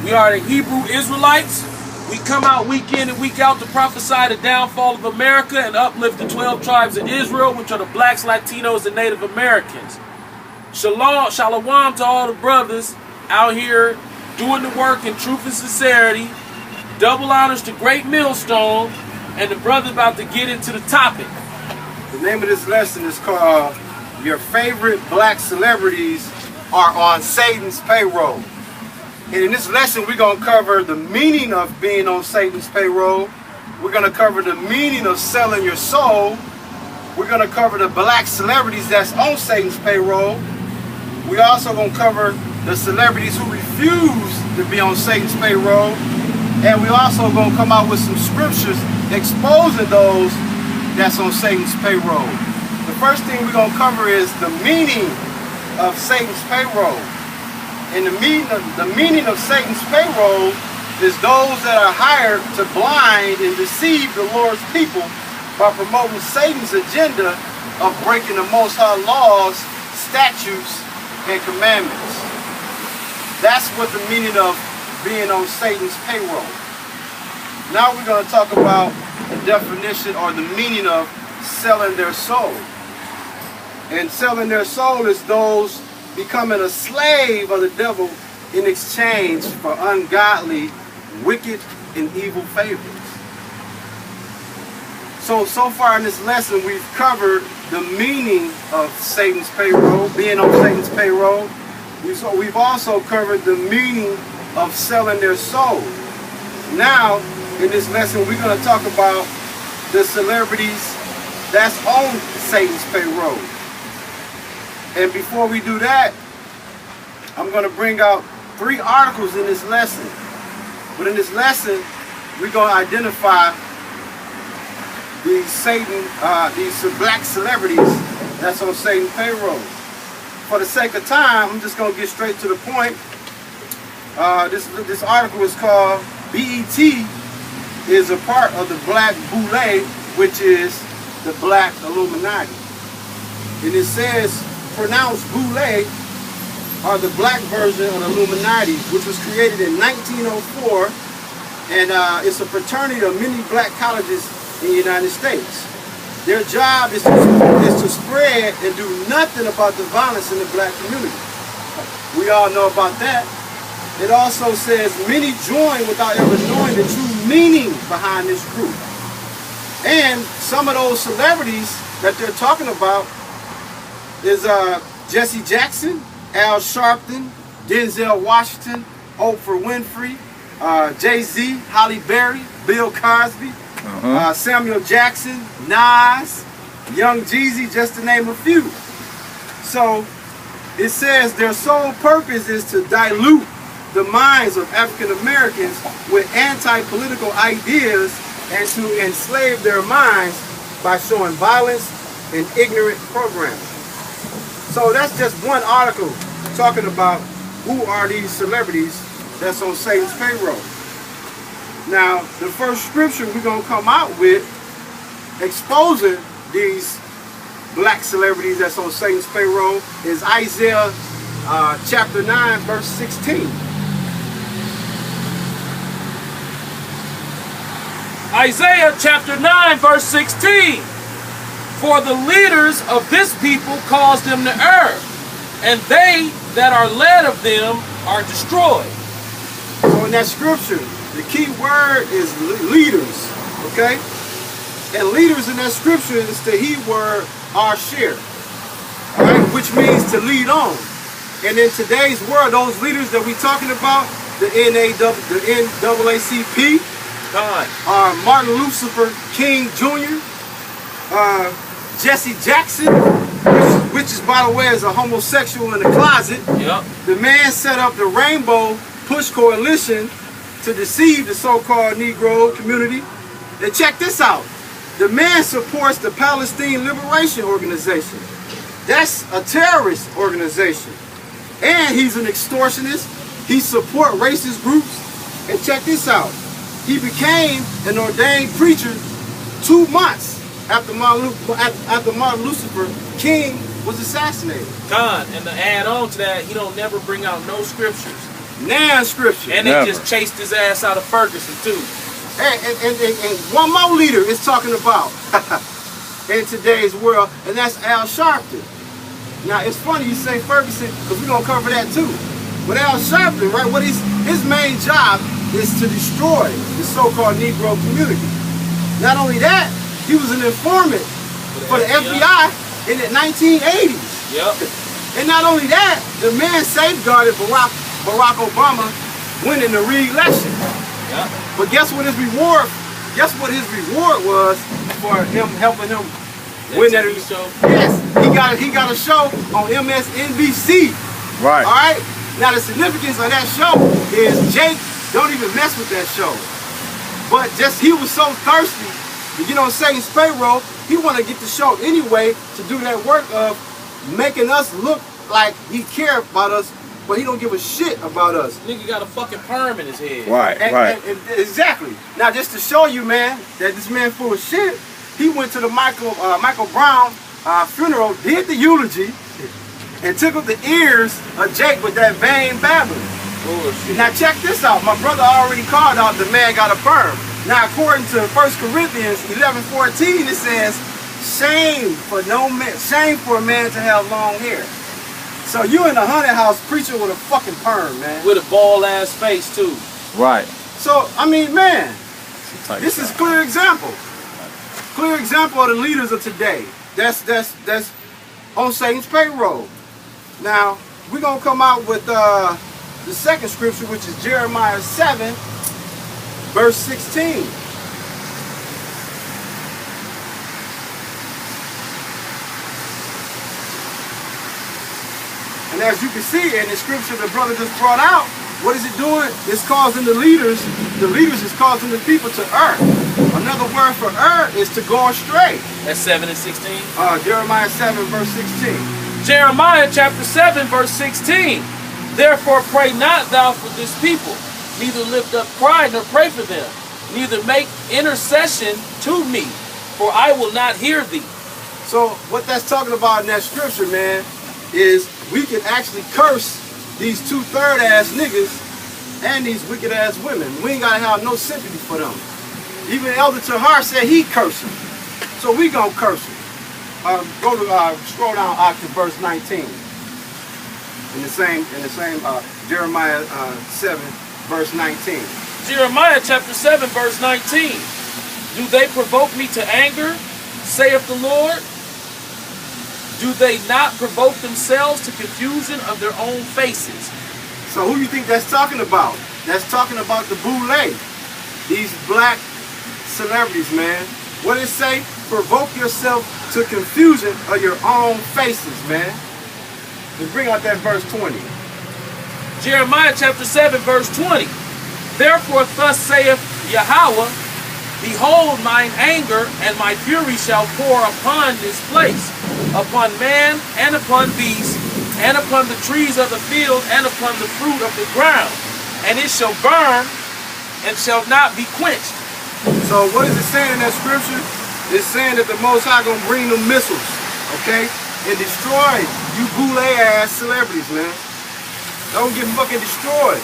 We are the Hebrew Israelites. We come out week in and week out to prophesy the downfall of America and uplift the 12 tribes of Israel, which are the blacks, Latinos, and Native Americans. Shalom to all the brothers out here doing the work in truth and sincerity. Double honors to Great Millstone, and the brother about to get into the topic. The name of this lesson is called Your Favorite Black Celebrities Are on Satan's Payroll. And in this lesson, we're going to cover the meaning of being on Satan's payroll. We're going to cover the meaning of selling your soul. We're going to cover the black celebrities that's on Satan's payroll. We're also going to cover the celebrities who refuse to be on Satan's payroll. And we're also going to come out with some scriptures exposing those that's on Satan's payroll. The first thing we're going to cover is the meaning of Satan's payroll. And the meaning of Satan's payroll is those that are hired to blind and deceive the Lord's people by promoting Satan's agenda of breaking the Most High laws, statutes, and commandments. That's what the meaning of being on Satan's payroll. Now we're going to talk about the definition or the meaning of selling their soul. And selling their soul is those becoming a slave of the devil in exchange for ungodly, wicked, and evil favors. So far in this lesson, we've covered the meaning of Satan's payroll, being on Satan's payroll. We've also covered the meaning of selling their soul. Now, in this lesson, we're going to talk about the celebrities that's on Satan's payroll. And before we do that, I'm going to bring out 3 articles in this lesson. But in this lesson, we're going to identify these black celebrities that's on Satan's payroll. For the sake of time, I'm just going to get straight to the point. This article is called BET is a part of the Black Boule, which is the Black Illuminati. And it says, pronounced Boule are the black version of the Illuminati, which was created in 1904, and it's a fraternity of many black colleges in the United States. Their job is to spread and do nothing about the violence in the black community. We all know about that. It also says many join without ever knowing the true meaning behind this group. And some of those celebrities that they're talking about is Jesse Jackson, Al Sharpton, Denzel Washington, Oprah Winfrey, Jay-Z, Halle Berry, Bill Cosby, Samuel Jackson, Nas, Young Jeezy, just to name a few. So it says their sole purpose is to dilute the minds of African Americans with anti-political ideas and to enslave their minds by showing violence and ignorant programming. So that's just one article talking about who are these celebrities that's on Satan's payroll. Now, the first scripture we're going to come out with exposing these black celebrities that's on Satan's payroll is Isaiah chapter 9, verse 16. Isaiah chapter 9, verse 16. For the leaders of this people cause them to err, and they that are led of them are destroyed. So in that scripture, the key word is leaders, okay? And leaders in that scripture is the he word asher, right? Which means to lead on. And in today's world, those leaders that we're talking about, the NAACP, Martin Lucifer King Jr., Jesse Jackson, which is, by the way, is a homosexual in the closet. Yep. The man set up the Rainbow Push Coalition to deceive the so-called Negro community. And check this out. The man supports the Palestine Liberation Organization. That's a terrorist organization. And he's an extortionist. He supports racist groups. And check this out. He became an ordained preacher 2 months after Martin Lucifer King was assassinated. God, and to add on to that, he don't never bring out no scriptures Nan scripture. And they just chased his ass out of Ferguson too. And one more leader is talking about in today's world, and that's Al Sharpton. Now it's funny you say Ferguson, because we're gonna cover that too. But Al Sharpton, right? What his main job is to destroy the so-called Negro community. Not only that, he was an informant for the FBI in the 1980s. Yep. And not only that, the man safeguarded Barack Obama winning the re-election. Yep. But guess what his reward? Guess what his reward was for him helping him win that show? Yes, he got a show on MSNBC. Right. All right. Now the significance of that show is Jake don't even mess with that show. But just he was so thirsty to get on Satan's payroll, he wanted to get the show anyway to do that work of making us look like he cared about us, but he don't give a shit about us. Nigga got a fucking perm in his head. Right, And exactly. Now just to show you, man, that this man full of shit, he went to the Michael Brown funeral, did the eulogy, and tickled the ears of Jake with that vain babbling. Bullshit. Now check this out. My brother already called out the man got a perm. Now according to 1 Corinthians 11:14, it says, shame for a man to have long hair. So you in the haunted house preaching with a fucking perm, man. With a bald ass face too. Right. So I mean, man, this is clear example. Clear example of the leaders of today. That's on Satan's payroll. Now we're gonna come out with the second scripture, which is Jeremiah 7, verse 16. And as you can see in the scripture the brother just brought out, what is it doing? It's causing the leaders is causing the people to err. Another word for err is to go astray. That's 7 and 16. Jeremiah 7, verse 16. Jeremiah chapter 7, verse 16. Therefore pray not thou for this people, neither lift up cry nor pray for them, neither make intercession to me, for I will not hear thee. So what that's talking about in that scripture, man, is we can actually curse these 2/3 ass niggas and these wicked ass women. We ain't gotta have no sympathy for them. Even Elder Tahar said he cursed them. So we gonna curse them. Scroll down to verse 19. In the same Jeremiah 7, verse 19. Jeremiah chapter 7, verse 19. Do they provoke me to anger, saith the Lord? Do they not provoke themselves to confusion of their own faces? So who you think that's talking about? That's talking about the boule. These black celebrities, man. What does it say? Provoke yourself to confusion of your own faces, man. Let's bring out that verse 20. Jeremiah chapter 7, verse 20. Therefore thus saith Yahweh, behold, mine anger and my fury shall pour upon this place, upon man and upon beast, and upon the trees of the field, and upon the fruit of the ground. And it shall burn, and shall not be quenched. So what is it saying in that scripture? It's saying that the Most High gonna bring them missiles, okay? And destroy you boule ass celebrities, man. Don't get fucking destroyed,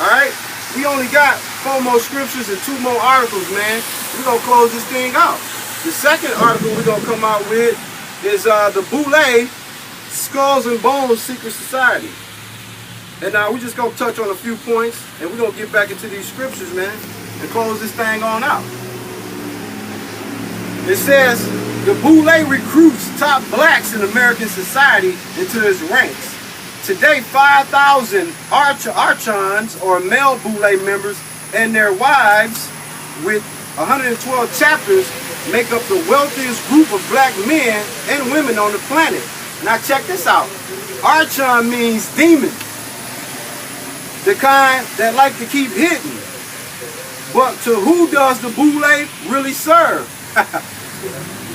all right? We only got 4 more scriptures and 2 more articles, man. We're gonna close this thing out. The second article we're gonna come out with is the Boule Skulls and Bones Secret Society. And now we're just gonna touch on a few points, and we're gonna get back into these scriptures, man, and close this thing on out. It says the Boule recruits top blacks in American society into his ranks. Today, 5,000 archons, or male Boule members, and their wives, with 112 chapters, make up the wealthiest group of black men and women on the planet. Now check this out. Archon means demon. The kind that like to keep hitting. But to who does the Boule really serve?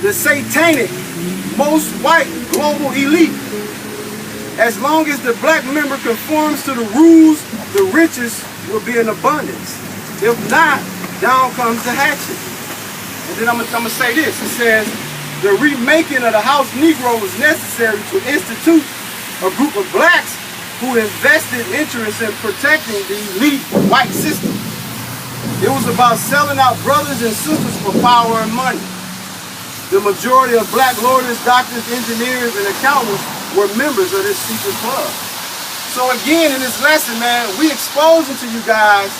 The satanic, most white global elite. As long as the black member conforms to the rules, the riches will be in abundance. If not, down comes the hatchet. And then I'm gonna say this. It says, the remaking of the house Negro was necessary to institute a group of blacks who invested interest in protecting the elite white system. It was about selling out brothers and sisters for power and money. The majority of black lawyers, doctors, engineers, and accountants were members of this secret club. So again, in this lesson, man, we exposing to you guys